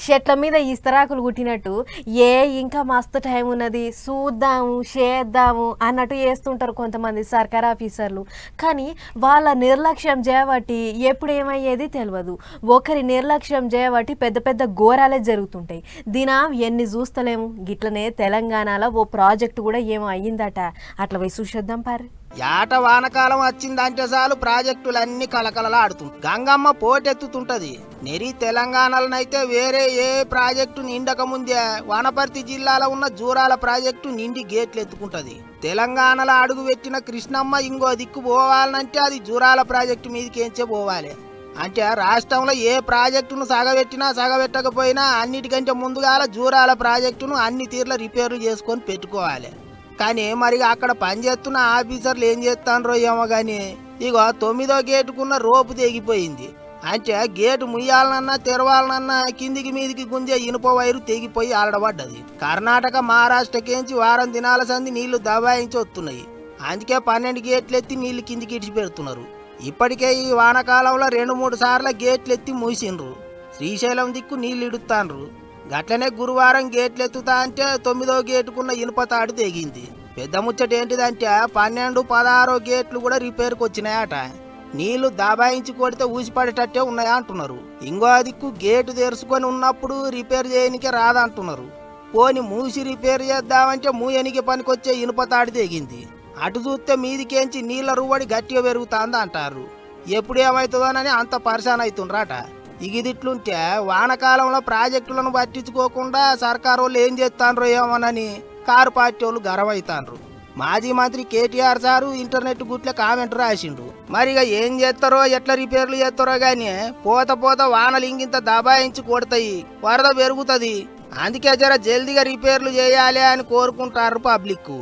చెట్ల మీద ఇస్తరాకులు కుట్టినట్టు ఇంకా మస్తు టైం ఉన్నది చూద్దాము చేద్దాము అన్నట్టు చేస్తుంటారు కొంతమంది సర్కార్ ఆఫీసర్లు. కానీ వాళ్ళ నిర్లక్ష్యం చేయబట్టి ఎప్పుడు ఏమయ్యేది తెలియదు. ఒకరి నిర్లక్ష్యం చేయబట్టి పెద్ద పెద్ద ఘోరాలే జరుగుతుంటాయి. దినం ఎన్ని చూస్తలేము. గిట్లనే తెలంగాణలో ఓ ప్రాజెక్టు కూడా ఏమో అయ్యిందట. అట్లా పోయి చూసేద్దాం పారు. ఏట వానకాలం వచ్చిందంటే చాలు ప్రాజెక్టులన్నీ కలకలలాడుతుంటాయి. గంగమ్మ పోటెత్తుతుంటది. నెరి తెలంగాణలోనైతే వేరే ఏ ప్రాజెక్టు నిండక ముందే వనపర్తి జిల్లాలో ఉన్న జూరాల ప్రాజెక్టు నిండి గేట్లు ఎత్తుకుంటది. తెలంగాణలో అడుగు పెట్టిన కృష్ణమ్మ ఇంకో దిక్కు పోవాలంటే అది జూరాల ప్రాజెక్టు మీదకేంచే పోవాలి. అంటే రాష్ట్రంలో ఏ ప్రాజెక్టును సగబెట్టినా సగబెట్టకపోయినా అన్నిటికంటే ముందుగాల జూరాల ప్రాజెక్టును అన్ని తీర్ల రిపేర్లు చేసుకొని పెట్టుకోవాలి. కానీ మరి అక్కడ పనిచేస్తున్న ఆఫీసర్లు ఏం చేస్తానో ఏమో కానీ ఇగో 9వ గేటుకున్న రోపు తెగిపోయింది. అంటే గేటు ముయ్యాలనన్నా తెరవాలనన్నా కిందికి మీదికి గుంజే ఇనుప వైరు తెగిపోయి ఆడబడ్డది. కర్ణాటక మహారాష్ట్రకేంచి వారం దినాల సంది నీళ్లు దబాయించి వస్తున్నాయి. అందుకే 12 గేట్లు ఎత్తి నీళ్లు కిందికి ఇడిచి పెడుతున్నారు. ఇప్పటికే ఈ వానకాలంలో 2-3 సార్ల గేట్లు ఎత్తి మూసిండ్రు. శ్రీశైలం దిక్కు నీళ్లు ఇడుతాండ్రు. గట్లనే గురువారం గేట్లు ఎత్తుతా అంటే 9వ గేటుకున్న ఇనుప తాడు తెగింది. పెద్ద ముచ్చట ఏంటిదంటే 12, 16 గేట్లు కూడా రిపేర్కి వచ్చినాయట. నీళ్లు దబాయించి కొడితే ఊసిపడేటట్టే ఉన్నాయా అంటున్నారు. ఇంకో దిక్కు గేటు తెరుచుకొని ఉన్నప్పుడు రిపేర్ చేయనికే రాదంటున్నారు. పోని మూసి రిపేర్ చేద్దామంటే మూయనికి పనికొచ్చే ఇనుప తాడు తెగింది. అటు చూస్తే మీదికేంచి నీళ్ల రువ్వడి గట్టిగా పెరుగుతాంది అంటారు. ఎప్పుడు ఏమవుతుందోనని అంత పరిశాన్ అవుతుండ్రాట. ఇగిదిట్లుంటే వానకాలంలో ప్రాజెక్టులను పట్టించుకోకుండా సర్కారు వాళ్ళు ఏం చేస్తాండ్రో ఏమోనని కారు పార్టీ వాళ్ళు గర్వవుతాండ్రు. మాజీ మంత్రి కేటీఆర్ సారు ఇంటర్నెట్ గుట్ల కామెంట్ రాసిండు. మరిగా ఏం చేస్తారో ఎట్లా రిపేర్లు చేస్తారో గానీ పోత పోత వానలు ఇంకింత దబాయించి కొడతాయి, వరద పెరుగుతుంది. అందుకే జర జల్దిగా రిపేర్లు చేయాలి అని కోరుకుంటారు పబ్లిక్.